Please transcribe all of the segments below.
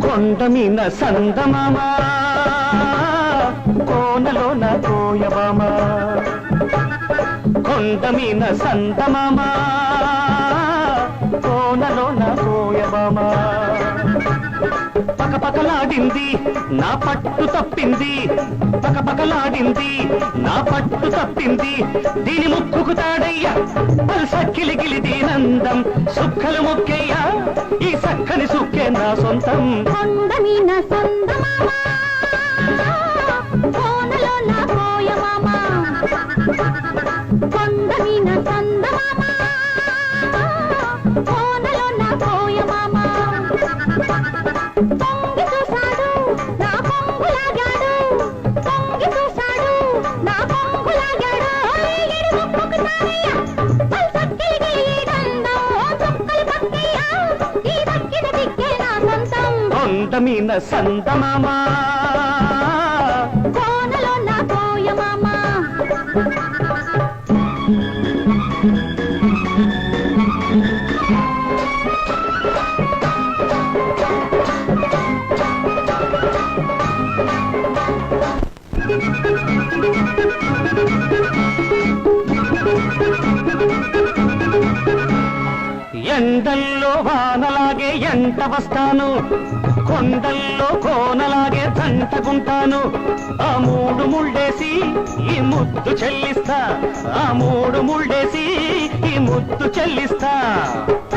కొండమీన సందమామ కోనలోన కోయబామ కొండమీన సందమామ కోనలోన కోయబామ పకపకలాడింది నా పట్టు తప్పింది పకపకలాడింది నా పట్టు తప్పింది దీని ముక్కుకు తాడయ్యా సక్కిలి గిలి దీనందం సుక్కలు ముక్కయ్యా ఈ సక్కని సుక్కే నా సొంతం కొండమీన సందమామ కోనలోన కోయమామ కొండమీన సందమామ కోనలోన కోయమామ పొంగి చూశాడు నా పొంగులాగాడు పొంగి చూశాడు నా పొంగులాగాడు ఎడు ముక్కుకు తారయ్యా పల్సక్కిలి దండం చుక్కలు పక్కయ్యా ఈ దక్కిన దిక్కే నా సొంతం కొండమీన సందమామ కోనలోన కోయమామ ఎండల్లో వానలాగే ఎంట వస్తాను కొండల్లో కోనలాగే దంటకుంటాను ఆ మూడు ముళ్ళేసి ఈ ముద్దు చెల్లిస్తా ఆ మూడు ముళ్ళేసి ఈ ముద్దు చెల్లిస్తా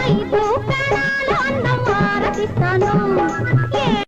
ఐదు ప్రాణాలు అందం ఆరతిస్తాను